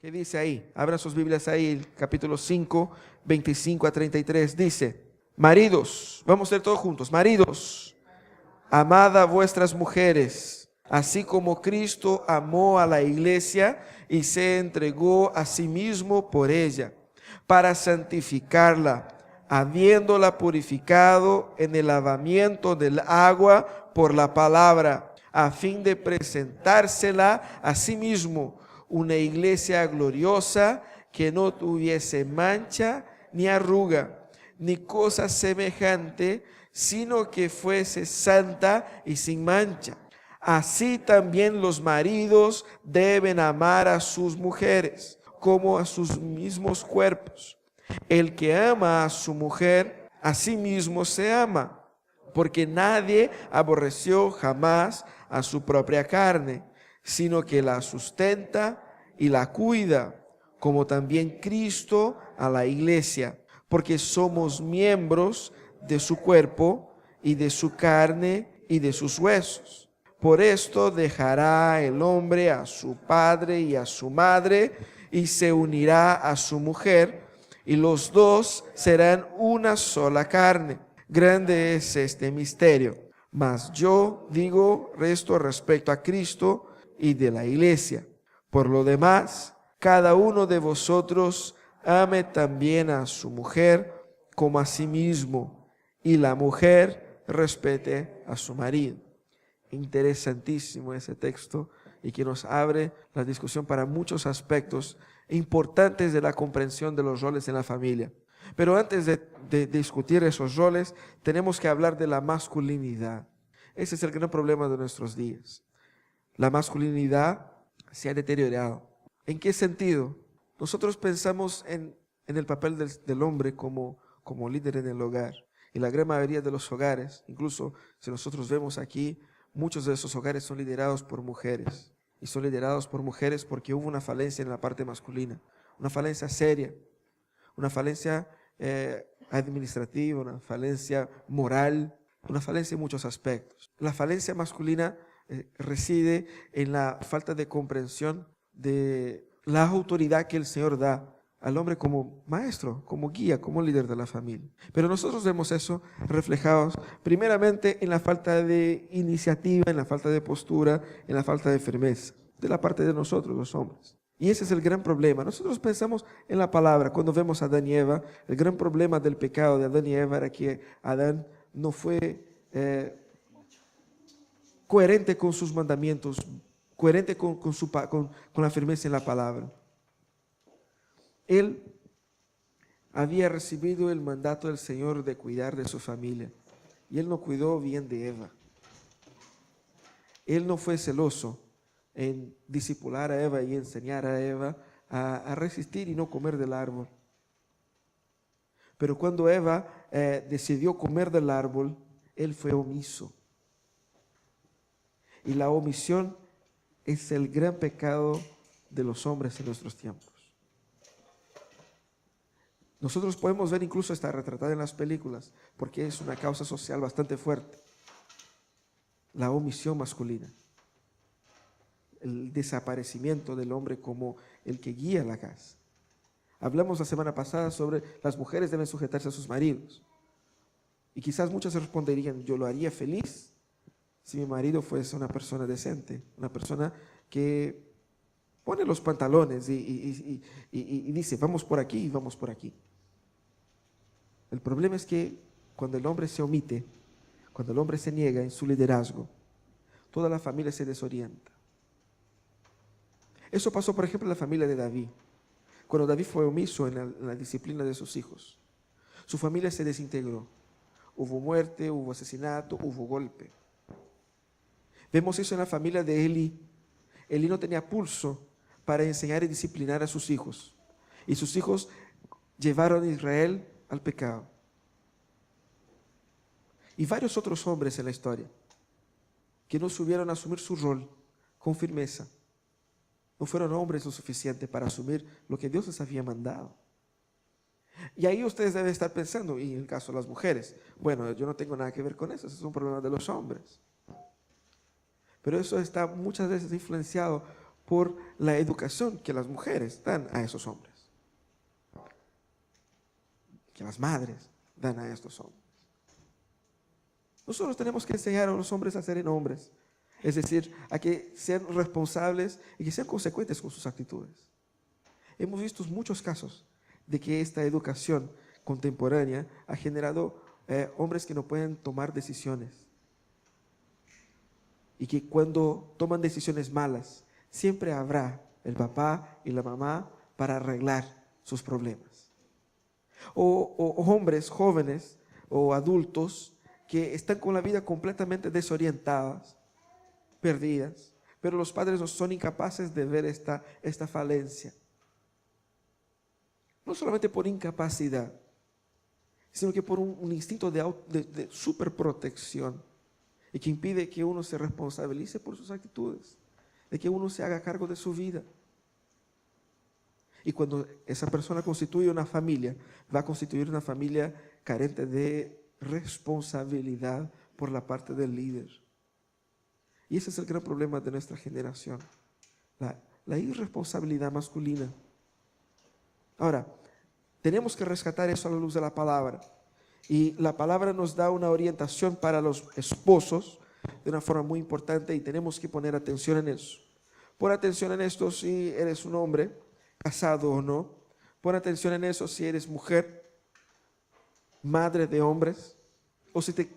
¿Qué dice ahí? Abran sus Biblias ahí, el capítulo 5, 25 a 33. Dice, maridos, vamos a leer todos juntos. Maridos, amad a vuestras mujeres, así como Cristo amó a la iglesia y se entregó a sí mismo por ella, para santificarla, habiéndola purificado en el lavamiento del agua por la palabra, a fin de presentársela a sí mismo, una iglesia gloriosa, que no tuviese mancha ni arruga, ni cosa semejante, sino que fuese santa y sin mancha. Así también los maridos deben amar a sus mujeres como a sus mismos cuerpos. El que ama a su mujer, a sí mismo se ama, porque nadie aborreció jamás a su propia carne, sino que la sustenta y la cuida, como también Cristo a la iglesia, porque somos miembros de su cuerpo y de su carne y de sus huesos. Por esto dejará el hombre a su padre y a su madre, y se unirá a su mujer, y los dos serán una sola carne. Grande es este misterio, mas yo digo esto respecto a Cristo y de la iglesia. Por lo demás, cada uno de vosotros ame también a su mujer como a sí mismo, y la mujer respete a su marido. Interesantísimo ese texto, y que nos abre la discusión para muchos aspectos importantes de la comprensión de los roles en la familia. Pero antes de discutir esos roles, tenemos que hablar de la masculinidad. Ese es el gran problema de nuestros días. La masculinidad se ha deteriorado. ¿En qué sentido? Nosotros pensamos en el papel del hombre como líder en el hogar. Y la gran mayoría de los hogares, incluso si nosotros vemos aquí, muchos de esos hogares son liderados por mujeres. Y son liderados por mujeres porque hubo una falencia en la parte masculina. Una falencia seria. Una falencia administrativa, una falencia moral, una falencia en muchos aspectos. La falencia masculina reside en la falta de comprensión de la autoridad que el Señor da al hombre como maestro, como guía, como líder de la familia. Pero nosotros vemos eso reflejados primeramente en la falta de iniciativa, en la falta de postura, en la falta de firmeza de la parte de nosotros, los hombres. Y ese es el gran problema. Nosotros pensamos en la palabra, cuando vemos a Adán y Eva, el gran problema del pecado de Adán y Eva era que Adán no fue coherente con sus mandamientos, coherente con la firmeza en la palabra. Él había recibido el mandato del Señor de cuidar de su familia, y él no cuidó bien de Eva. Él no fue celoso en discipular a Eva y enseñar a Eva a resistir y no comer del árbol. Pero cuando Eva decidió comer del árbol, él fue omiso. Y la omisión es el gran pecado de los hombres en nuestros tiempos. Nosotros podemos ver, incluso está retratada en las películas, porque es una causa social bastante fuerte. La omisión masculina. El desaparecimiento del hombre como el que guía la casa. Hablamos la semana pasada sobre las mujeres deben sujetarse a sus maridos. Y quizás muchos responderían, yo lo haría feliz si mi marido fuese una persona decente, una persona que pone los pantalones y dice, vamos por aquí y vamos por aquí. El problema es que cuando el hombre se omite, cuando el hombre se niega en su liderazgo, toda la familia se desorienta. Eso pasó, por ejemplo, en la familia de David. Cuando David fue omiso en la disciplina de sus hijos, su familia se desintegró. Hubo muerte, hubo asesinato, hubo golpe. Vemos eso en la familia de Elí. Elí no tenía pulso para enseñar y disciplinar a sus hijos. Y sus hijos llevaron a Israel al pecado. Y varios otros hombres en la historia que no supieron asumir su rol con firmeza. No fueron hombres lo suficiente para asumir lo que Dios les había mandado. Y ahí ustedes deben estar pensando, y en el caso de las mujeres, bueno, yo no tengo nada que ver con eso, es un problema de los hombres. Pero eso está muchas veces influenciado por la educación que las mujeres dan a esos hombres, que las madres dan a estos hombres. Nosotros tenemos que enseñar a los hombres a ser hombres, es decir, a que sean responsables y que sean consecuentes con sus actitudes. Hemos visto muchos casos de que esta educación contemporánea ha generado hombres que no pueden tomar decisiones y que cuando toman decisiones malas, siempre habrá el papá y la mamá para arreglar sus problemas. O hombres jóvenes o adultos que están con la vida completamente desorientadas, perdidas, pero los padres no son incapaces de ver esta falencia. No solamente por incapacidad, sino que por un instinto de superprotección y que impide que uno se responsabilice por sus actitudes, de que uno se haga cargo de su vida. Y cuando esa persona constituye una familia, va a constituir una familia carente de responsabilidad por la parte del líder. Y ese es el gran problema de nuestra generación, la irresponsabilidad masculina. Ahora, tenemos que rescatar eso a la luz de la palabra. Y la palabra nos da una orientación para los esposos de una forma muy importante y tenemos que poner atención en eso. Pon atención en esto si eres un hombre, casado o no. Pon atención en eso si eres mujer, madre de hombres, o si te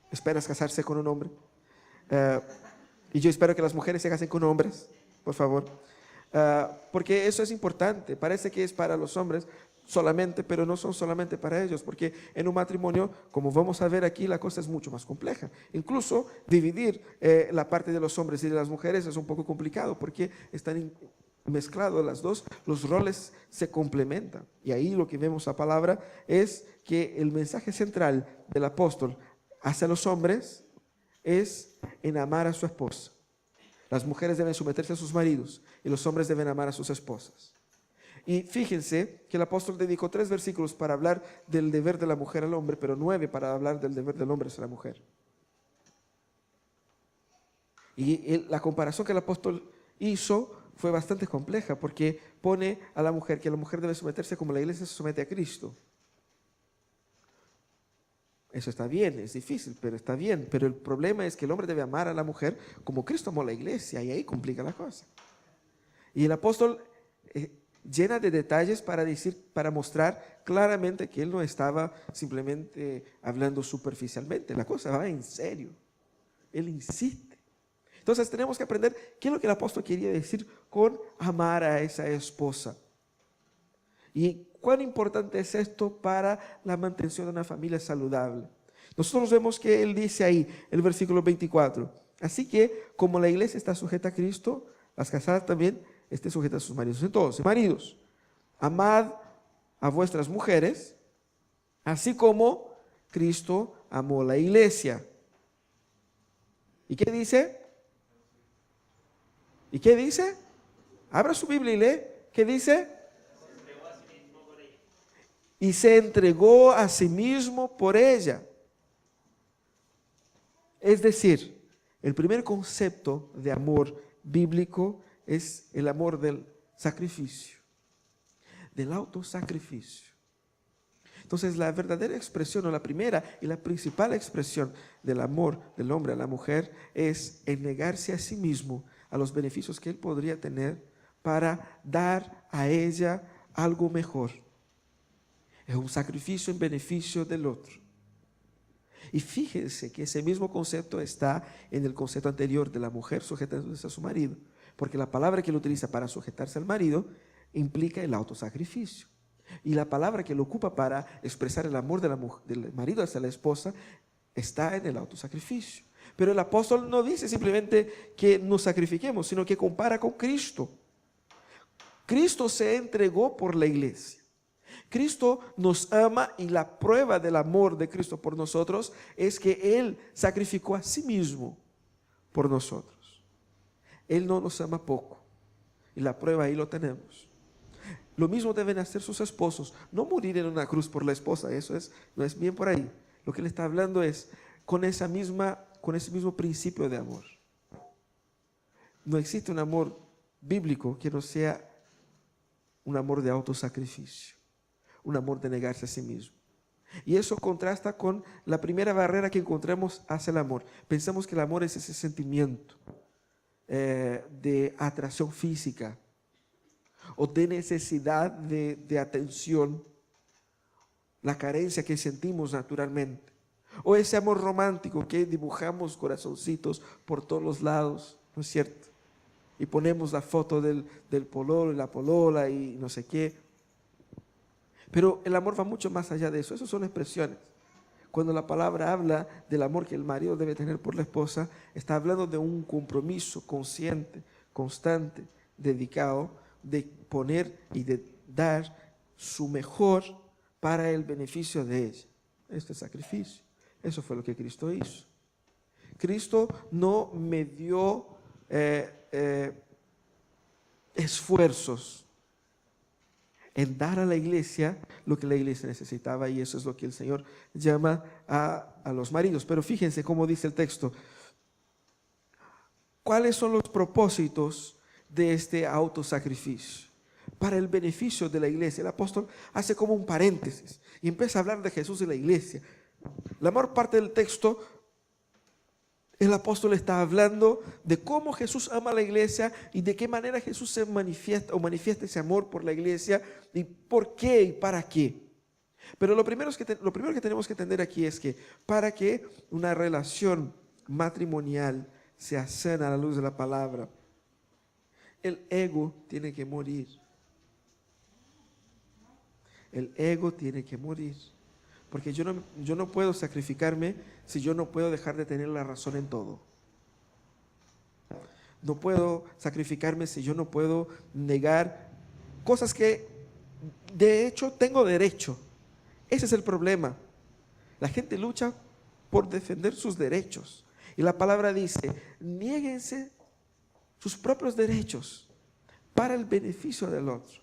esperas casarse con un hombre. Y yo espero que las mujeres se casen con hombres, por favor. Porque eso es importante. Parece que es para los hombres solamente, pero no son solamente para ellos, porque en un matrimonio, como vamos a ver aquí, la cosa es mucho más compleja. Incluso dividir la parte de los hombres y de las mujeres es un poco complicado, porque están mezclados las dos, los roles se complementan. Y ahí lo que vemos a palabra es que el mensaje central del apóstol hacia los hombres es en amar a su esposa. Las mujeres deben someterse a sus maridos y los hombres deben amar a sus esposas. Y fíjense que el apóstol dedicó 3 versículos para hablar del deber de la mujer al hombre, pero 9 para hablar del deber del hombre hacia la mujer. Y la comparación que el apóstol hizo fue bastante compleja, porque pone a la mujer que la mujer debe someterse como la iglesia se somete a Cristo. Eso está bien, es difícil, pero está bien. Pero el problema es que el hombre debe amar a la mujer como Cristo amó a la iglesia, y ahí complica la cosa. Y el apóstol llena de detalles para mostrar claramente que él no estaba simplemente hablando superficialmente. La cosa va en serio. Él insiste. Entonces tenemos que aprender qué es lo que el apóstol quería decir con amar a esa esposa. Y cuán importante es esto para la mantención de una familia saludable. Nosotros vemos que él dice ahí, el versículo 24, así que como la iglesia está sujeta a Cristo, las casadas también estén sujetas a sus maridos. Entonces, maridos, amad a vuestras mujeres, así como Cristo amó la iglesia. ¿Y qué dice? ¿Y qué dice? Abra su Biblia y lee. ¿Qué dice? Y se entregó a sí mismo por ella. Es decir, el primer concepto de amor bíblico es el amor del sacrificio, del autosacrificio. Entonces, la verdadera expresión, o la primera y la principal expresión del amor del hombre a la mujer es el negarse a sí mismo a los beneficios que él podría tener para dar a ella algo mejor. Es un sacrificio en beneficio del otro. Y fíjense que ese mismo concepto está en el concepto anterior de la mujer sujetándose a su marido, porque la palabra que él utiliza para sujetarse al marido implica el autosacrificio. Y la palabra que él ocupa para expresar el amor del marido hacia la esposa está en el autosacrificio. Pero el apóstol no dice simplemente que nos sacrifiquemos, sino que compara con Cristo. Cristo se entregó por la iglesia. Cristo nos ama y la prueba del amor de Cristo por nosotros es que Él sacrificó a sí mismo por nosotros. Él no nos ama poco y la prueba ahí lo tenemos. Lo mismo deben hacer sus esposos, no morir en una cruz por la esposa, no es bien por ahí. Lo que Él está hablando es con ese mismo principio de amor. No existe un amor bíblico que no sea un amor de autosacrificio, un amor de negarse a sí mismo. Y eso contrasta con la primera barrera que encontramos hacia el amor. Pensamos que el amor es ese sentimiento de atracción física o de necesidad de atención, la carencia que sentimos naturalmente. O ese amor romántico que dibujamos corazoncitos por todos los lados, ¿no es cierto? Y ponemos la foto del pololo y la polola y no sé qué. Pero el amor va mucho más allá de eso. Esas son expresiones. Cuando la palabra habla del amor que el marido debe tener por la esposa, está hablando de un compromiso consciente, constante, dedicado, de poner y de dar su mejor para el beneficio de ella. Este sacrificio. Eso fue lo que Cristo hizo. Cristo no medió esfuerzos en dar a la iglesia lo que la iglesia necesitaba, y eso es lo que el Señor llama a los maridos. Pero fíjense cómo dice el texto. ¿Cuáles son los propósitos de este autosacrificio? Para el beneficio de la iglesia. El apóstol hace como un paréntesis y empieza a hablar de Jesús y la iglesia. La mayor parte del texto, el apóstol está hablando de cómo Jesús ama a la iglesia y de qué manera Jesús se manifiesta ese amor por la iglesia y por qué y para qué. Pero lo primero que tenemos que entender aquí es que para que una relación matrimonial sea sana a la luz de la palabra, el ego tiene que morir. El ego tiene que morir. Porque yo no puedo sacrificarme si yo no puedo dejar de tener la razón en todo. No puedo sacrificarme si yo no puedo negar cosas que de hecho tengo derecho. Ese es el problema. La gente lucha por defender sus derechos. Y la palabra dice, niéguense sus propios derechos para el beneficio del otro.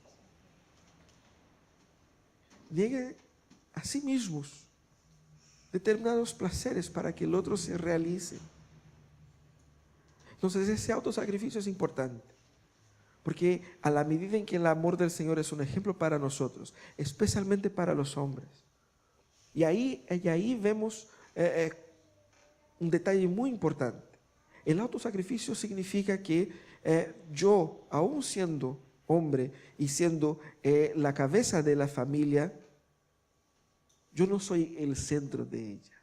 Nieguen a sí mismos determinados placeres para que el otro se realice. Entonces ese autosacrificio es importante, porque a la medida en que el amor del Señor es un ejemplo para nosotros, especialmente para los hombres, y ahí vemos un detalle muy importante. El autosacrificio significa que yo, aún siendo hombre y siendo la cabeza de la familia, yo no soy el centro de ella.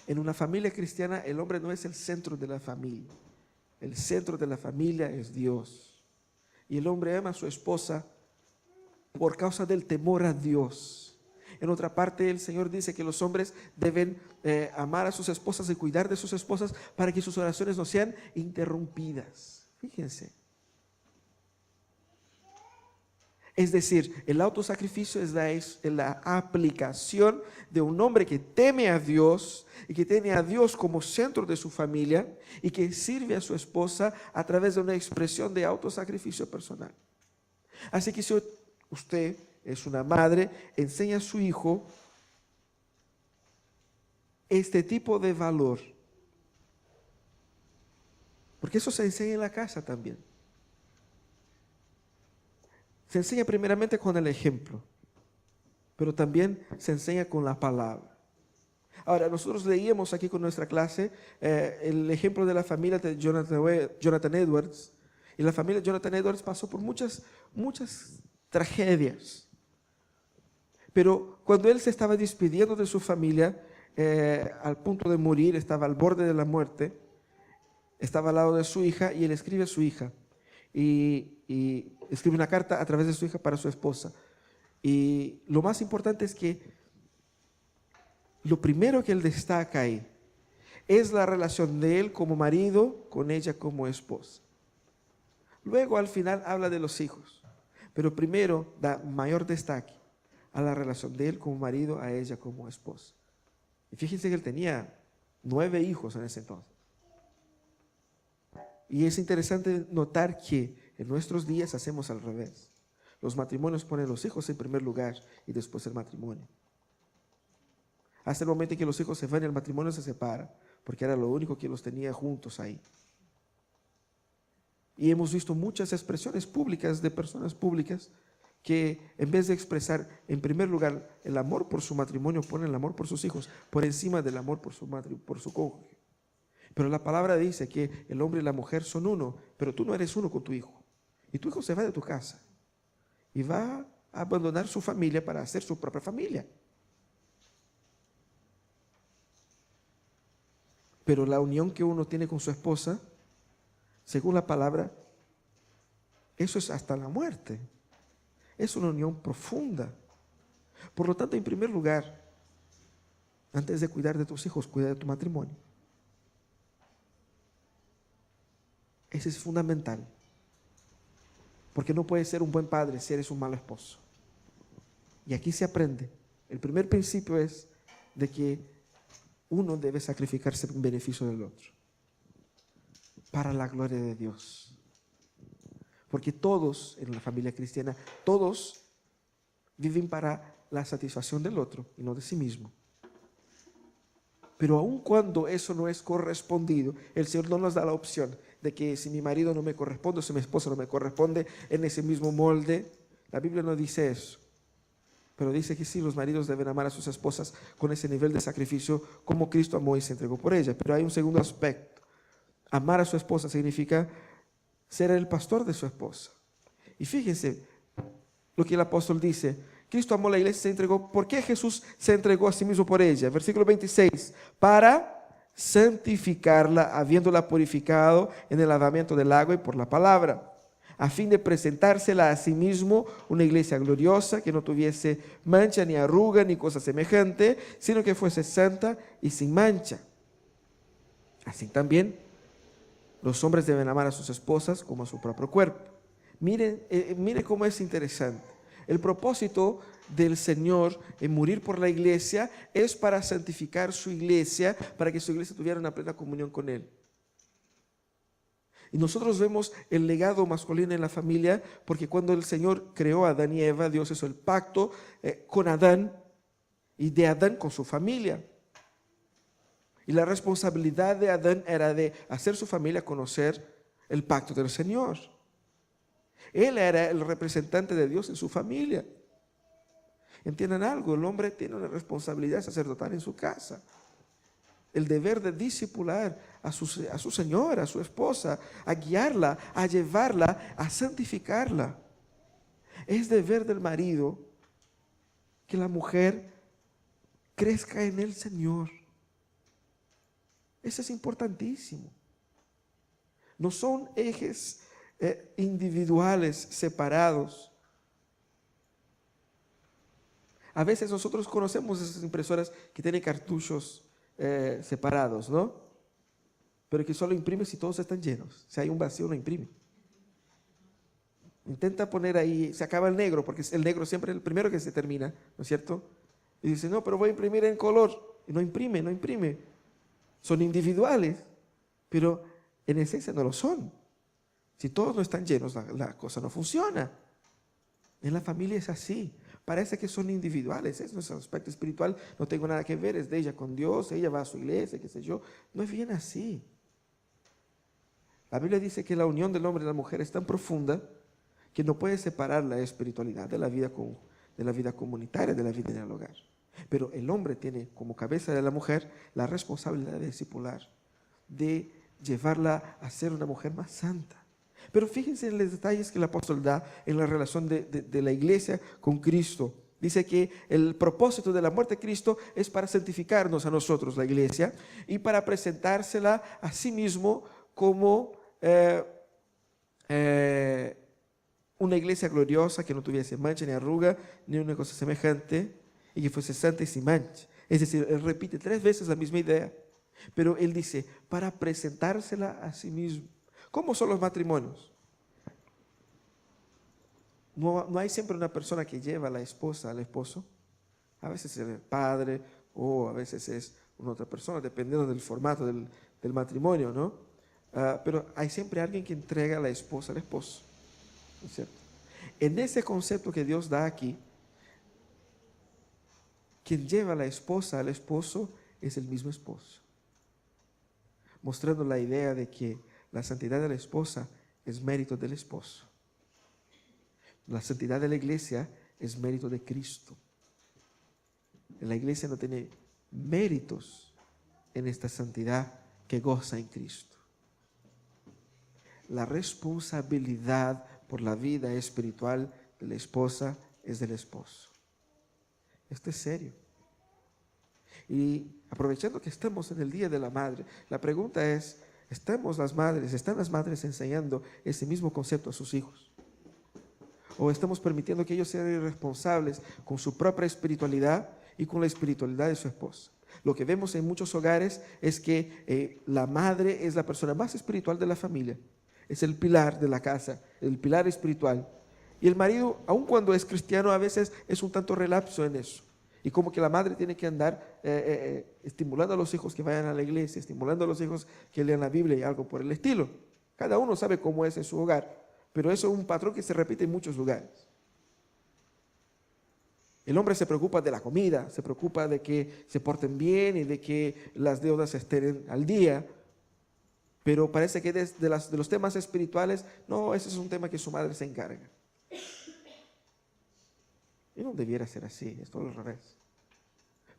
En una familia cristiana, el hombre no es el centro de la familia. El centro de la familia es Dios. Y el hombre ama a su esposa por causa del temor a Dios. En otra parte, el Señor dice que los hombres deben amar a sus esposas y cuidar de sus esposas para que sus oraciones no sean interrumpidas. Fíjense. Es decir, el autosacrificio es la aplicación de un hombre que teme a Dios y que tiene a Dios como centro de su familia y que sirve a su esposa a través de una expresión de autosacrificio personal. Así que si usted es una madre, enseña a su hijo este tipo de valor, porque eso se enseña en la casa también. Se enseña primeramente con el ejemplo, pero también se enseña con la palabra. Ahora, nosotros leíamos aquí con nuestra clase el ejemplo de la familia de Jonathan Edwards. Y la familia de Jonathan Edwards pasó por muchas tragedias. Pero cuando él se estaba despidiendo de su familia, al punto de morir, estaba al borde de la muerte, estaba al lado de su hija y él escribe a su hija. Y escribe una carta a través de su hija para su esposa. Y lo más importante es que lo primero que él destaca ahí es la relación de él como marido con ella como esposa. Luego al final habla de los hijos, pero primero da mayor destaque a la relación de él como marido, a ella como esposa. Y fíjense que él tenía 9 hijos en ese entonces. Y es interesante notar que en nuestros días hacemos al revés. Los matrimonios ponen los hijos en primer lugar y después el matrimonio. Hasta el momento en que los hijos se van y el matrimonio se separa, porque era lo único que los tenía juntos ahí. Y hemos visto muchas expresiones públicas de personas públicas que en vez de expresar en primer lugar el amor por su matrimonio, ponen el amor por sus hijos por encima del amor por su cónyuge. Pero la palabra dice que el hombre y la mujer son uno, pero tú no eres uno con tu hijo. Y tu hijo se va de tu casa y va a abandonar su familia para hacer su propia familia. Pero la unión que uno tiene con su esposa, según la palabra, eso es hasta la muerte. Es una unión profunda. Por lo tanto, en primer lugar, antes de cuidar de tus hijos, cuida de tu matrimonio. Ese es fundamental. Porque no puedes ser un buen padre si eres un mal esposo. Y aquí se aprende. El primer principio es de que uno debe sacrificarse en beneficio del otro. Para la gloria de Dios. Porque todos en la familia cristiana, todos viven para la satisfacción del otro y no de sí mismo. Pero aun cuando eso no es correspondido, el Señor no nos da la opción de que si mi marido no me corresponde o si mi esposa no me corresponde en ese mismo molde. La Biblia no dice eso. Pero dice que sí, los maridos deben amar a sus esposas con ese nivel de sacrificio como Cristo amó y se entregó por ella. Pero hay un segundo aspecto. Amar a su esposa significa ser el pastor de su esposa. Y fíjense lo que el apóstol dice. Cristo amó la iglesia y se entregó. ¿Por qué Jesús se entregó a sí mismo por ella? Versículo 26. Para santificarla, habiéndola purificado en el lavamiento del agua y por la palabra, a fin de presentársela a sí mismo una iglesia gloriosa, que no tuviese mancha, ni arruga, ni cosa semejante, sino que fuese santa y sin mancha. Así también, los hombres deben amar a sus esposas como a su propio cuerpo. Miren cómo es interesante. El propósito del Señor en morir por la iglesia es para santificar su iglesia, para que su iglesia tuviera una plena comunión con Él. Y nosotros vemos el legado masculino en la familia, porque cuando el Señor creó a Adán y Eva, Dios hizo el pacto con Adán y de Adán con su familia. Y la responsabilidad de Adán era de hacer su familia conocer el pacto del Señor. Él era el representante de Dios en su familia. ¿Entienden algo? El hombre tiene una responsabilidad sacerdotal en su casa. El deber de discipular a su señora, a su esposa, a guiarla, a llevarla, a santificarla. Es deber del marido que la mujer crezca en el Señor. Eso es importantísimo. No son ejes individuales, separados. A veces nosotros conocemos esas impresoras que tienen cartuchos separados, ¿no? Pero que solo imprime si todos están llenos. Si hay un vacío, no imprime. Intenta poner ahí, se acaba el negro, porque el negro siempre es el primero que se termina, ¿no es cierto? Y dice, no, pero voy a imprimir en color. Y no imprime. Son individuales, pero en esencia no lo son. Si todos no están llenos, la cosa no funciona. En la familia es así. Parece que son individuales. Es nuestro aspecto espiritual. No tengo nada que ver. Es de ella con Dios. Ella va a su iglesia, qué sé yo. No es bien así. La Biblia dice que la unión del hombre y la mujer es tan profunda que no puede separar la espiritualidad de la vida comunitaria, de la vida en el hogar. Pero el hombre tiene como cabeza de la mujer la responsabilidad de discipular, de llevarla a ser una mujer más santa. Pero fíjense en los detalles que el apóstol da en la relación de la iglesia con Cristo. Dice que el propósito de la muerte de Cristo es para santificarnos a nosotros, la iglesia, y para presentársela a sí mismo como una iglesia gloriosa que no tuviese mancha ni arruga, ni una cosa semejante, y que fuese santa y sin mancha. Es decir, él repite 3 veces la misma idea, pero él dice, para presentársela a sí mismo. ¿Cómo son los matrimonios? No hay siempre una persona que lleva a la esposa al esposo. A veces es el padre o a veces es una otra persona, dependiendo del formato del matrimonio, ¿no? Pero hay siempre alguien que entrega a la esposa al esposo, ¿no es cierto? En ese concepto que Dios da aquí, quien lleva a la esposa al esposo es el mismo esposo. mostrando la idea de que la santidad de la esposa es mérito del esposo. La santidad de la iglesia es mérito de Cristo. La iglesia no tiene méritos en esta santidad que goza en Cristo. La responsabilidad por la vida espiritual de la esposa es del esposo. Esto es serio. Y aprovechando que estamos en el Día de la Madre, la pregunta es, ¿están las madres enseñando ese mismo concepto a sus hijos? ¿O estamos permitiendo que ellos sean irresponsables con su propia espiritualidad y con la espiritualidad de su esposa? Lo que vemos en muchos hogares es que la madre es la persona más espiritual de la familia. Es el pilar de la casa, el pilar espiritual. Y el marido, aun cuando es cristiano, a veces es un tanto relapso en eso. Y como que la madre tiene que andar estimulando a los hijos que vayan a la iglesia, estimulando a los hijos que lean la Biblia y algo por el estilo. Cada uno sabe cómo es en su hogar, pero eso es un patrón que se repite en muchos lugares. El hombre se preocupa de la comida, se preocupa de que se porten bien y de que las deudas estén al día, pero parece que de los temas espirituales, no, ese es un tema que su madre se encarga. Y no debiera ser así, es todo al revés.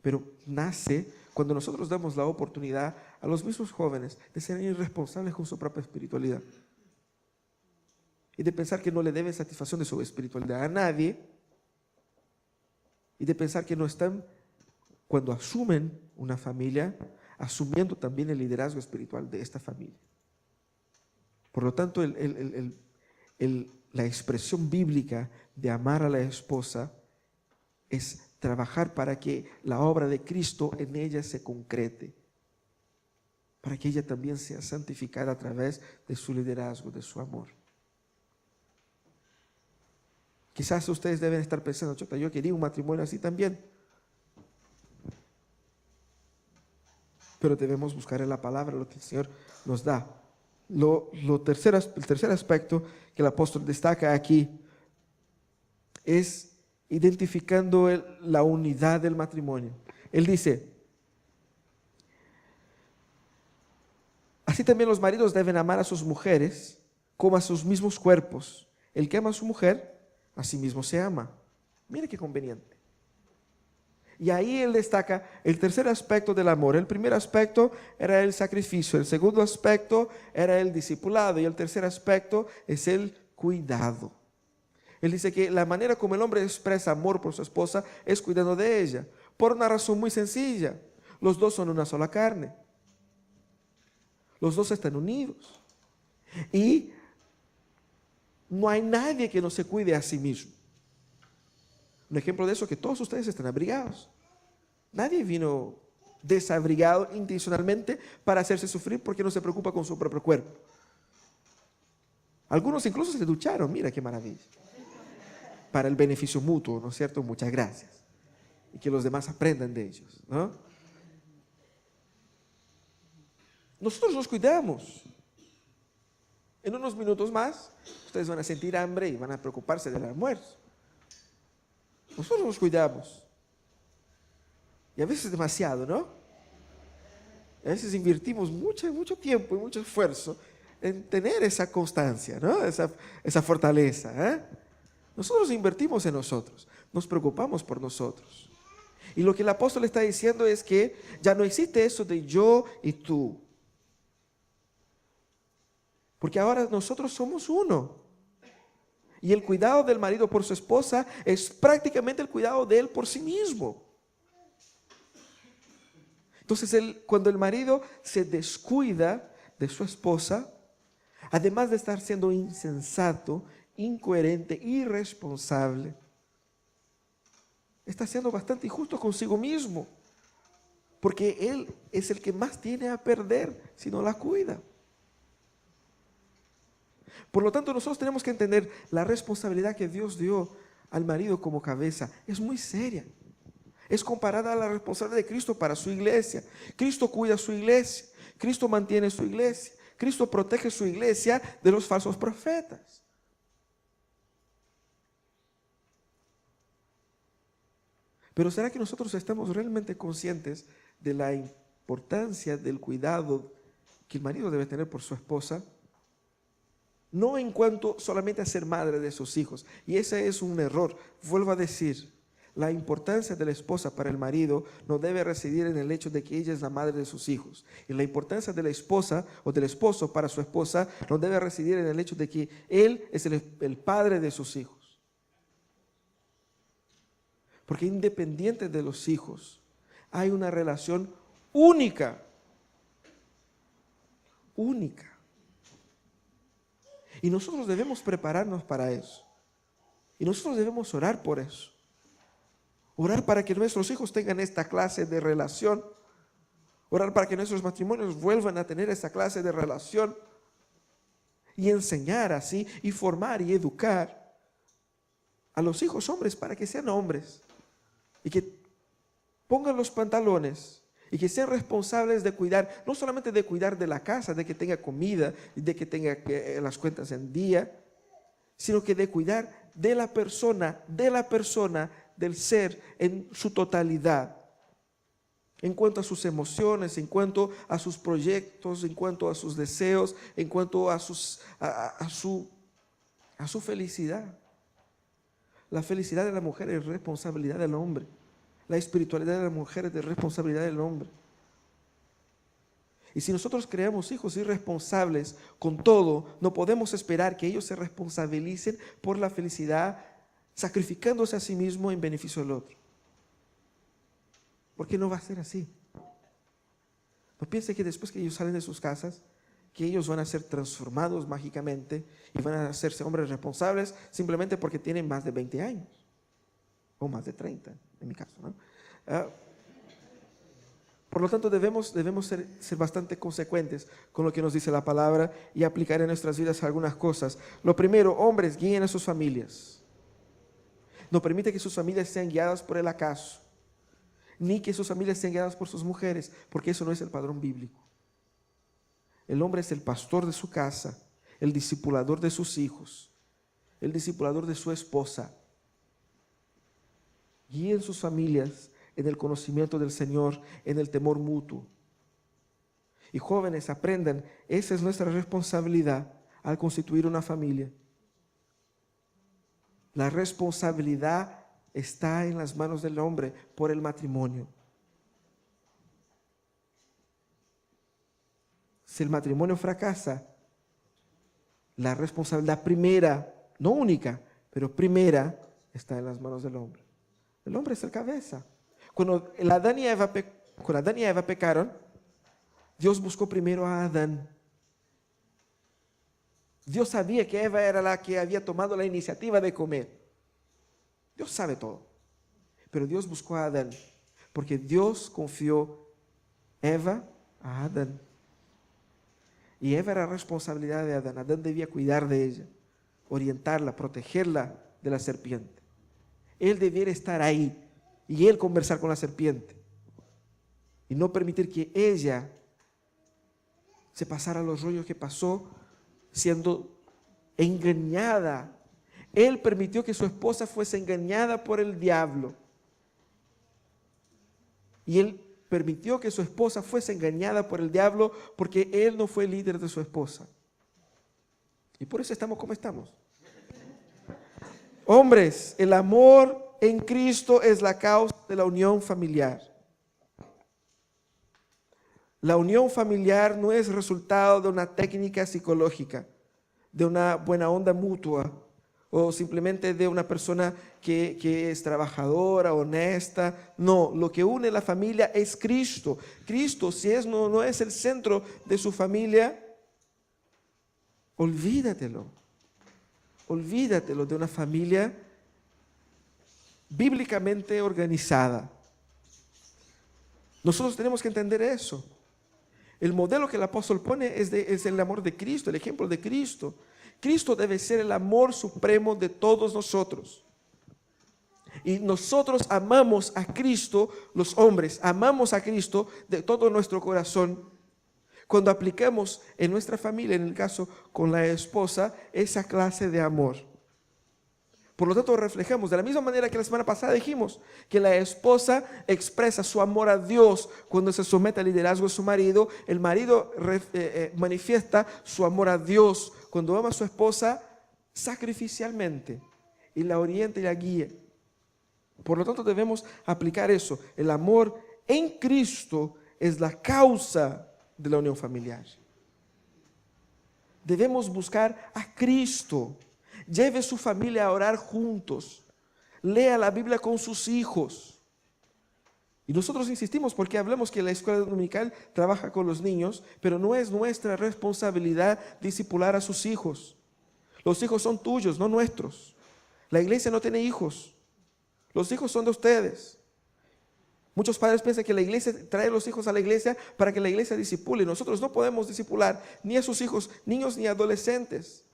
Pero nace cuando nosotros damos la oportunidad a los mismos jóvenes de ser irresponsables con su propia espiritualidad. Y de pensar que no le deben satisfacción de su espiritualidad a nadie. Y de pensar que no están, cuando asumen una familia, asumiendo también el liderazgo espiritual de esta familia. Por lo tanto, la expresión bíblica de amar a la esposa es trabajar para que la obra de Cristo en ella se concrete, para que ella también sea santificada a través de su liderazgo, de su amor. Quizás ustedes deben estar pensando, Chota, yo quería un matrimonio así también. Pero debemos buscar en la palabra lo que el Señor nos da. El tercer aspecto que el apóstol destaca aquí es identificando la unidad del matrimonio. Él dice, así también los maridos deben amar a sus mujeres como a sus mismos cuerpos. El que ama a su mujer, a sí mismo se ama. Mire qué conveniente. Y ahí él destaca el tercer aspecto del amor. El primer aspecto era el sacrificio, el segundo aspecto era el discipulado y el tercer aspecto es el cuidado. Él dice que la manera como el hombre expresa amor por su esposa es cuidando de ella, por una razón muy sencilla. Los dos son una sola carne. Los dos están unidos. Y no hay nadie que no se cuide a sí mismo. Un ejemplo de eso es que todos ustedes están abrigados. Nadie vino desabrigado intencionalmente para hacerse sufrir porque no se preocupa con su propio cuerpo. Algunos incluso se ducharon, mira qué maravilla. Para el beneficio mutuo, ¿no es cierto? Muchas gracias. Y que los demás aprendan de ellos, ¿no? Nosotros nos cuidamos. En unos minutos más, ustedes van a sentir hambre y van a preocuparse del almuerzo. Nosotros nos cuidamos. Y a veces demasiado, ¿no? A veces invertimos mucho tiempo y mucho esfuerzo en tener esa constancia, ¿no? Esa fortaleza, ¿eh? Nosotros invertimos en nosotros, nos preocupamos por nosotros. Y lo que el apóstol está diciendo es que ya no existe eso de yo y tú. Porque ahora nosotros somos uno. Y el cuidado del marido por su esposa es prácticamente el cuidado de él por sí mismo. Entonces, cuando el marido se descuida de su esposa, además de estar siendo insensato, incoherente, irresponsable, está siendo bastante injusto consigo mismo, porque él es el que más tiene a perder si no la cuida. Por lo tanto, nosotros tenemos que entender la responsabilidad que Dios dio al marido como cabeza. Es muy seria. Es comparada a la responsabilidad de Cristo para su iglesia. Cristo cuida su iglesia. Cristo mantiene su iglesia. Cristo protege su iglesia de los falsos profetas. Pero ¿será que nosotros estamos realmente conscientes de la importancia del cuidado que el marido debe tener por su esposa, no en cuanto solamente a ser madre de sus hijos. Y ese es un error. Vuelvo a decir, la importancia de la esposa para el marido no debe residir en el hecho de que ella es la madre de sus hijos. Y la importancia de la esposa o del esposo para su esposa no debe residir en el hecho de que él es el padre de sus hijos. Porque independiente de los hijos, hay una relación única. Única. Y nosotros debemos prepararnos para eso. Y nosotros debemos orar por eso. Orar para que nuestros hijos tengan esta clase de relación. Orar para que nuestros matrimonios vuelvan a tener esta clase de relación. Y enseñar así, y formar y educar a los hijos hombres para que sean hombres. Y que pongan los pantalones. Y que sean responsables de cuidar, no solamente de cuidar de la casa, de que tenga comida, de que tenga las cuentas en día, sino que de cuidar de la persona, del ser en su totalidad. En cuanto a sus emociones, en cuanto a sus proyectos, en cuanto a sus deseos, en cuanto a su felicidad. La felicidad de la mujer es responsabilidad del hombre. La espiritualidad de la mujer es de responsabilidad del hombre. Y si nosotros creamos hijos irresponsables con todo, no podemos esperar que ellos se responsabilicen por la felicidad, sacrificándose a sí mismo en beneficio del otro. Porque no va a ser así. No piense que después que ellos salen de sus casas, que ellos van a ser transformados mágicamente y van a hacerse hombres responsables simplemente porque tienen más de 20 años. O más de 30, en mi caso, ¿no? Por lo tanto, debemos ser bastante consecuentes con lo que nos dice la palabra y aplicar en nuestras vidas algunas cosas. Lo primero, hombres, guíen a sus familias. No permite que sus familias sean guiadas por el acaso, ni que sus familias sean guiadas por sus mujeres, porque eso no es el padrón bíblico. El hombre es el pastor de su casa, el discipulador de sus hijos, el discipulador de su esposa. Guíen sus familias en el conocimiento del Señor, en el temor mutuo. Y jóvenes, aprendan, esa es nuestra responsabilidad al constituir una familia. La responsabilidad está en las manos del hombre por el matrimonio. Si el matrimonio fracasa, la responsabilidad primera, no única, pero primera, está en las manos del hombre. El hombre es el cabeza. Cuando Adán y Eva pecaron, Dios buscó primero a Adán. Dios sabía que Eva era la que había tomado la iniciativa de comer. Dios sabe todo. Pero Dios buscó a Adán, porque Dios confió Eva a Adán. Y Eva era responsabilidad de Adán. Adán debía cuidar de ella, orientarla, protegerla de la serpiente. Él debiera estar ahí y él conversar con la serpiente y no permitir que ella se pasara los rollos que pasó siendo engañada. Él permitió que su esposa fuese engañada por el diablo y él permitió que su esposa fuese engañada por el diablo porque él no fue líder de su esposa. Y por eso estamos como estamos. Hombres, el amor en Cristo es la causa de la unión familiar. La unión familiar no es resultado de una técnica psicológica, de una buena onda mutua, o simplemente de una persona que es trabajadora, honesta. No, lo que une la familia es Cristo. Cristo, si no es el centro de su familia, olvídatelo. Olvídatelo de una familia bíblicamente organizada. Nosotros tenemos que entender eso. El modelo que el apóstol pone es el amor de Cristo, el ejemplo de Cristo. Cristo debe ser el amor supremo de todos nosotros. Y nosotros amamos a Cristo, los hombres, amamos a Cristo de todo nuestro corazón. Cuando aplicamos en nuestra familia, en el caso con la esposa, esa clase de amor. Por lo tanto, reflejamos de la misma manera que la semana pasada dijimos que la esposa expresa su amor a Dios cuando se somete al liderazgo de su marido. El marido manifiesta su amor a Dios cuando ama a su esposa sacrificialmente y la orienta y la guía. Por lo tanto, debemos aplicar eso. El amor en Cristo es la causa de la unión familiar. Debemos buscar a Cristo. Lleve su familia a orar juntos. Lea la Biblia con sus hijos. Y nosotros insistimos porque hablamos que la escuela dominical trabaja con los niños, pero no es nuestra responsabilidad discipular a sus hijos. Los hijos son tuyos, no nuestros. La iglesia no tiene hijos. Los hijos son de ustedes. Muchos padres piensan que la iglesia trae a los hijos a la iglesia para que la iglesia discipule. Nosotros no podemos discipular ni a sus hijos, niños ni adolescentes.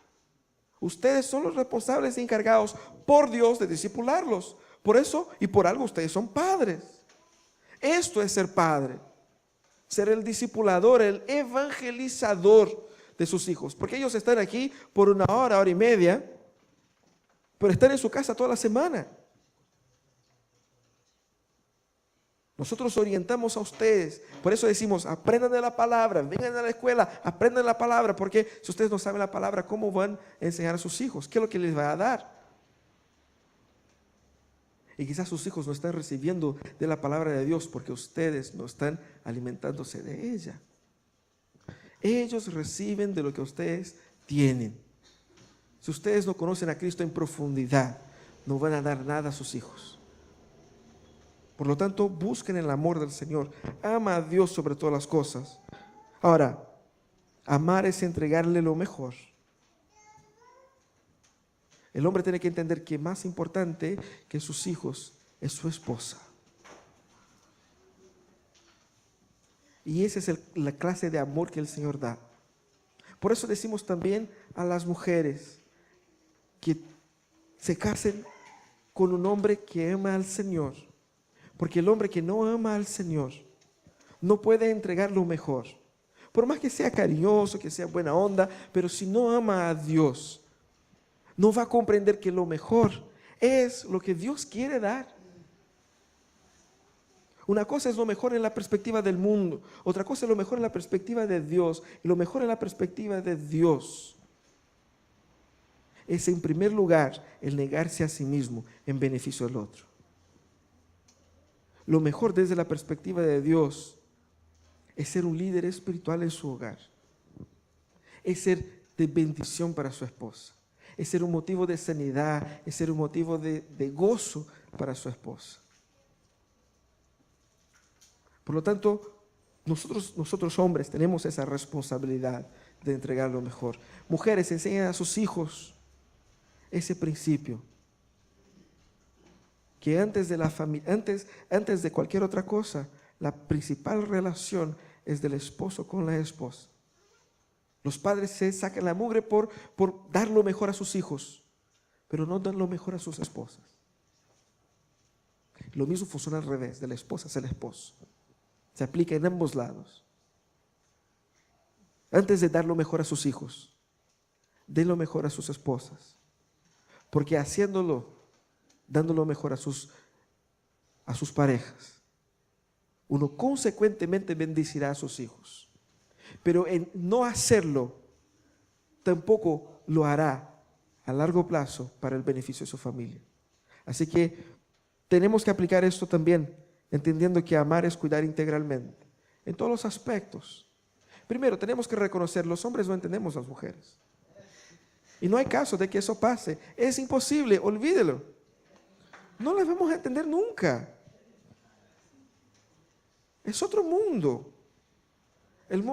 Ustedes son los responsables y encargados por Dios de discipularlos. Por eso y por algo ustedes son padres. Esto es ser padre. Ser el discipulador, el evangelizador de sus hijos. Porque ellos están aquí por una hora, hora y media, pero están en su casa toda la semana. Nosotros orientamos a ustedes. Por eso decimos, aprendan de la palabra, vengan a la escuela, aprendan la palabra. Porque si ustedes no saben la palabra, ¿cómo van a enseñar a sus hijos? ¿Qué es lo que les va a dar? Y quizás sus hijos no están recibiendo de la palabra de Dios porque ustedes no están alimentándose de ella. Ellos reciben de lo que ustedes tienen. Si ustedes no conocen a Cristo en profundidad, no van a dar nada a sus hijos. Por lo tanto, busquen el amor del Señor. Ama a Dios sobre todas las cosas. Ahora, amar es entregarle lo mejor. El hombre tiene que entender que más importante que sus hijos es su esposa. Y esa es la clase de amor que el Señor da. Por eso decimos también a las mujeres que se casen con un hombre que ama al Señor. Porque el hombre que no ama al Señor no puede entregar lo mejor. Por más que sea cariñoso, que sea buena onda, pero si no ama a Dios, no va a comprender que lo mejor es lo que Dios quiere dar. Una cosa es lo mejor en la perspectiva del mundo, otra cosa es lo mejor en la perspectiva de Dios. Y lo mejor en la perspectiva de Dios es, en primer lugar, el negarse a sí mismo en beneficio del otro. Lo mejor desde la perspectiva de Dios es ser un líder espiritual en su hogar. Es ser de bendición para su esposa. Es ser un motivo de sanidad, es ser un motivo de gozo para su esposa. Por lo tanto, nosotros hombres tenemos esa responsabilidad de entregar lo mejor. Mujeres, enseñan a sus hijos ese principio. Que antes de la familia, antes de cualquier otra cosa, la principal relación es del esposo con la esposa. Los padres se sacan la mugre por dar lo mejor a sus hijos, pero no dan lo mejor a sus esposas. Lo mismo funciona al revés, de la esposa hacia el esposo. Se aplica en ambos lados. Antes de dar lo mejor a sus hijos, den lo mejor a sus esposas. Porque haciéndolo, dando lo mejor a sus parejas, uno consecuentemente bendecirá a sus hijos. Pero en no hacerlo, tampoco lo hará a largo plazo para el beneficio de su familia. Así que tenemos que aplicar esto también, entendiendo que amar es cuidar integralmente, en todos los aspectos. Primero, tenemos que reconocer, los hombres no entendemos a las mujeres. Y no hay caso de que eso pase. Es imposible, olvídelo. No las vamos a entender nunca. Es otro mundo. El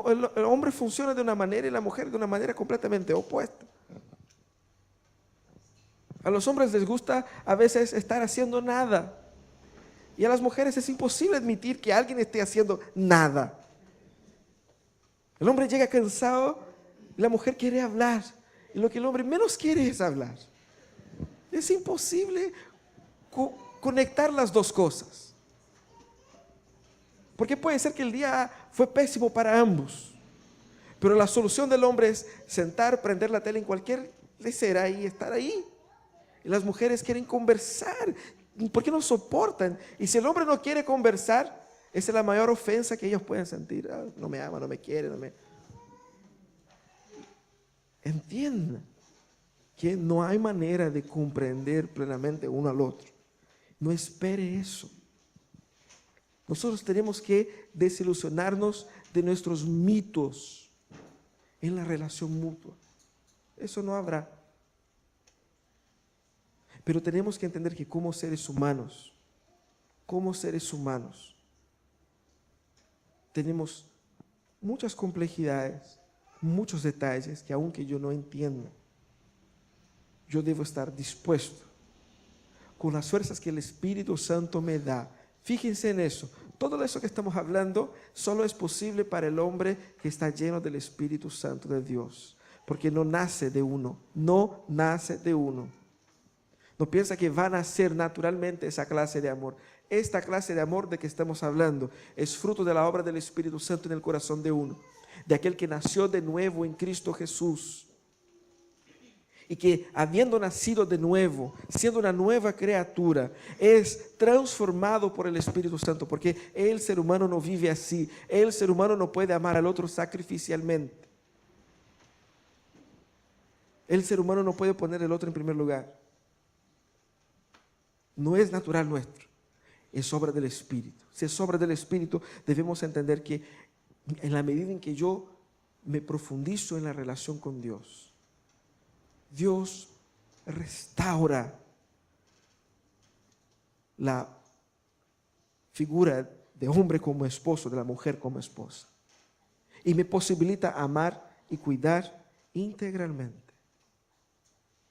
hombre funciona de una manera y la mujer de una manera completamente opuesta. A los hombres les gusta a veces estar haciendo nada. Y a las mujeres es imposible admitir que alguien esté haciendo nada. El hombre llega cansado y la mujer quiere hablar. Y lo que el hombre menos quiere es hablar. Es imposible conectar las dos cosas. Porque puede ser que el día fue pésimo para ambos. Pero la solución del hombre es sentar, prender la tele en cualquier lecera y estar ahí. Y las mujeres quieren conversar. ¿Por qué no soportan? Y si el hombre no quiere conversar, esa es la mayor ofensa que ellos pueden sentir. Ah, no me ama, no me quiere, no me... Entiendan que no hay manera de comprender plenamente uno al otro. No espere eso. Nosotros tenemos que desilusionarnos de nuestros mitos en la relación mutua. Eso no habrá. Pero tenemos que entender que como seres humanos, tenemos muchas complejidades, muchos detalles que aunque yo no entienda, yo debo estar dispuesto con las fuerzas que el Espíritu Santo me da. Fíjense en eso. Todo eso que estamos hablando solo es posible para el hombre que está lleno del Espíritu Santo de Dios. Porque no nace de uno, no nace de uno. No piensa que va a nacer naturalmente esa clase de amor. Esta clase de amor de que estamos hablando es fruto de la obra del Espíritu Santo en el corazón de uno. De aquel que nació de nuevo en Cristo Jesús. Y que habiendo nacido de nuevo, siendo una nueva criatura, es transformado por el Espíritu Santo, porque el ser humano no vive así, el ser humano no puede amar al otro sacrificialmente, el ser humano no puede poner el otro en primer lugar, no es natural nuestro, es obra del Espíritu. Si es obra del Espíritu, debemos entender que en la medida en que yo me profundizo en la relación con Dios, Dios restaura la figura de hombre como esposo, de la mujer como esposa. Y me posibilita amar y cuidar integralmente.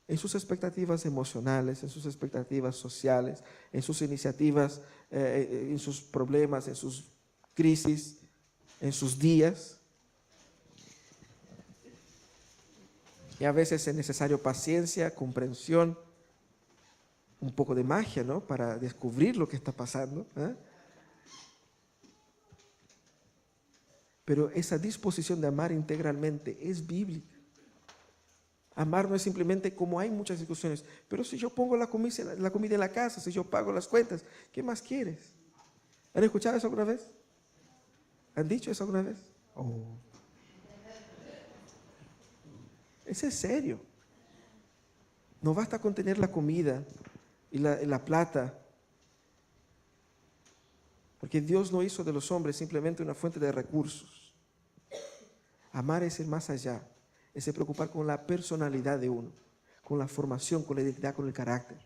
En sus expectativas emocionales, en sus expectativas sociales, en sus iniciativas, en sus problemas, en sus crisis, en sus días. Y a veces es necesario paciencia, comprensión, un poco de magia, ¿no? Para descubrir lo que está pasando, ¿eh? Pero esa disposición de amar integralmente es bíblica. Amar no es simplemente como hay muchas discusiones, pero si yo pongo la comida en la casa, si yo pago las cuentas, ¿qué más quieres? ¿Han escuchado eso alguna vez? ¿Han dicho eso alguna vez? Oh. Eso es serio. No basta con tener la comida y la plata, porque Dios no hizo de los hombres simplemente una fuente de recursos. Amar es ir más allá, es el preocupar con la personalidad de uno, con la formación, con la identidad, con el carácter.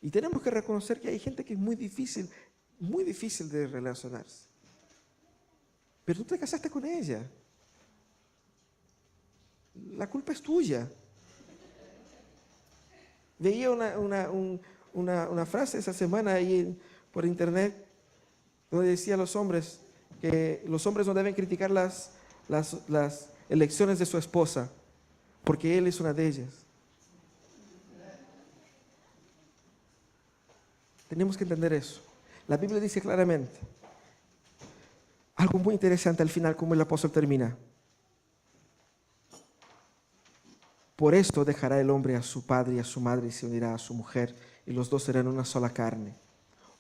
Y tenemos que reconocer que hay gente que es muy difícil de relacionarse. Pero tú te casaste con ella. La culpa es tuya. Veía una frase esa semana ahí por internet donde decía a los hombres que los hombres no deben criticar las elecciones de su esposa porque él es una de ellas. Tenemos que entender eso. La Biblia dice claramente algo muy interesante al final, como el apóstol termina. Por esto dejará el hombre a su padre y a su madre y se unirá a su mujer, y los dos serán una sola carne.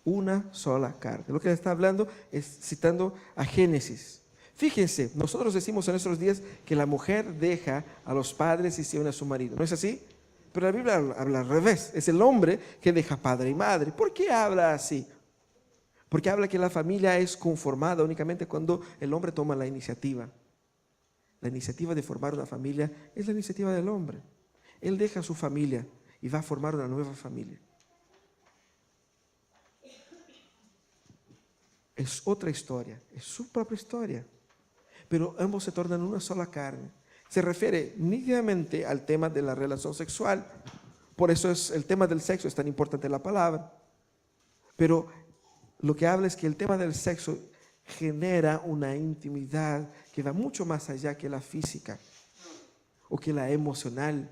Una sola carne. Lo que está hablando es citando a Génesis. Fíjense, nosotros decimos en nuestros días que la mujer deja a los padres y se une a su marido. ¿No es así? Pero la Biblia habla al revés. Es el hombre que deja padre y madre. ¿Por qué habla así? Porque habla que la familia es conformada únicamente cuando el hombre toma la iniciativa. La iniciativa de formar una familia es la iniciativa del hombre. Él deja su familia y va a formar una nueva familia. Es otra historia, es su propia historia. Pero ambos se tornan una sola carne. Se refiere nítidamente al tema de la relación sexual. Por eso el tema del sexo es tan importante en la palabra. Pero lo que habla es que el tema del sexo genera una intimidad que va mucho más allá que la física o que la emocional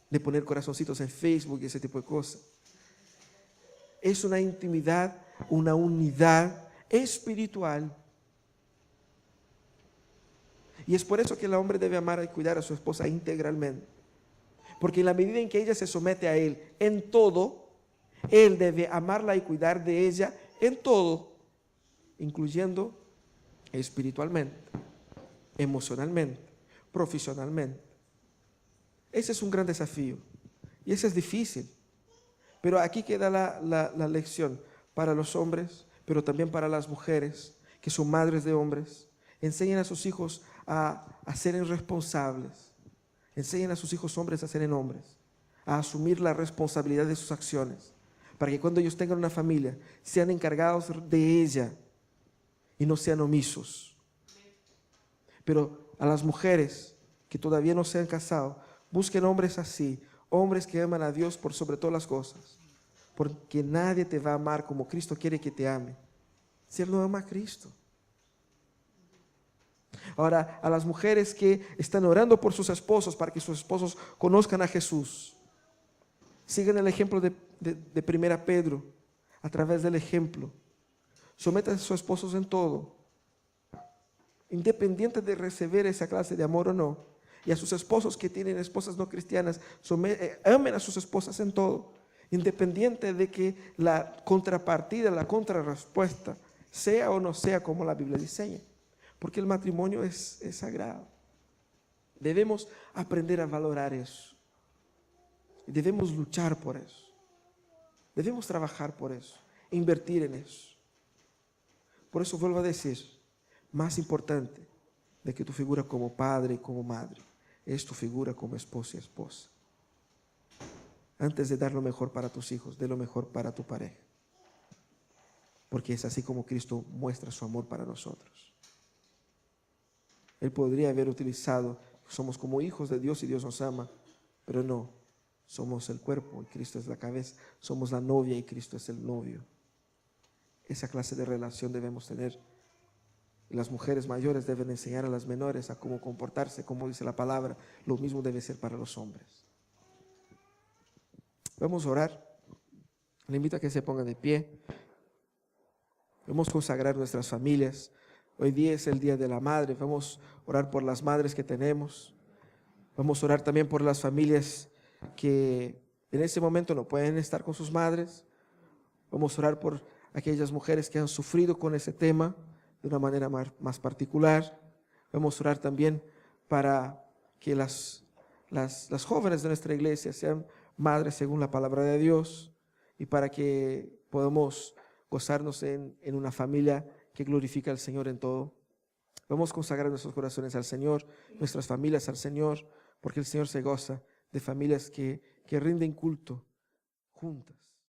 de poner corazoncitos en Facebook y ese tipo de cosas. Es una intimidad, una unidad espiritual. Y es por eso que el hombre debe amar y cuidar a su esposa integralmente. Porque en la medida en que ella se somete a él en todo, él debe amarla y cuidar de ella en todo, incluyendo espiritualmente, emocionalmente, profesionalmente. Ese es un gran desafío y ese es difícil. Pero aquí queda la lección para los hombres, pero también para las mujeres que son madres de hombres. Enseñen a sus hijos a ser responsables. Enseñen a sus hijos hombres a ser hombres, a asumir la responsabilidad de sus acciones, para que cuando ellos tengan una familia sean encargados de ella y no sean omisos. Pero a las mujeres que todavía no se han casado, busquen hombres así, hombres que aman a Dios por sobre todas las cosas, porque nadie te va a amar como Cristo quiere que te ame, si Él no ama a Cristo. Ahora, a las mujeres que están orando por sus esposos para que sus esposos conozcan a Jesús, sigan el ejemplo de 1 Pedro, a través del ejemplo. Sometan a sus esposos en todo, independiente de recibir esa clase de amor o no. Y a sus esposos que tienen esposas no cristianas, amen a sus esposas en todo, independiente de que la contrapartida, la contrarrespuesta, sea o no sea como la Biblia diseña. Porque el matrimonio es sagrado. Debemos aprender a valorar eso. Y debemos luchar por eso. Debemos trabajar por eso, invertir en eso. Por eso vuelvo a decir, más importante de que tu figura como padre y como madre, es tu figura como esposo y esposa. Antes de dar lo mejor para tus hijos, dé lo mejor para tu pareja. Porque es así como Cristo muestra su amor para nosotros. Él podría haber utilizado, somos como hijos de Dios y Dios nos ama, pero no, somos el cuerpo y Cristo es la cabeza, somos la novia y Cristo es el novio. Esa clase de relación debemos tener. Y las mujeres mayores deben enseñar a las menores a cómo comportarse, como dice la palabra. Lo mismo debe ser para los hombres. Vamos a orar. Le invito a que se ponga de pie. Vamos a consagrar nuestras familias. Hoy día es el Día de la Madre. Vamos a orar por las madres que tenemos. Vamos a orar también por las familias que en ese momento no pueden estar con sus madres. Vamos a orar por aquellas mujeres que han sufrido con ese tema de una manera más particular. Vamos a orar también para que las jóvenes de nuestra iglesia sean madres según la palabra de Dios y para que podamos gozarnos en una familia que glorifica al Señor en todo. Vamos a consagrar nuestros corazones al Señor, nuestras familias al Señor, porque el Señor se goza de familias que rinden culto juntas.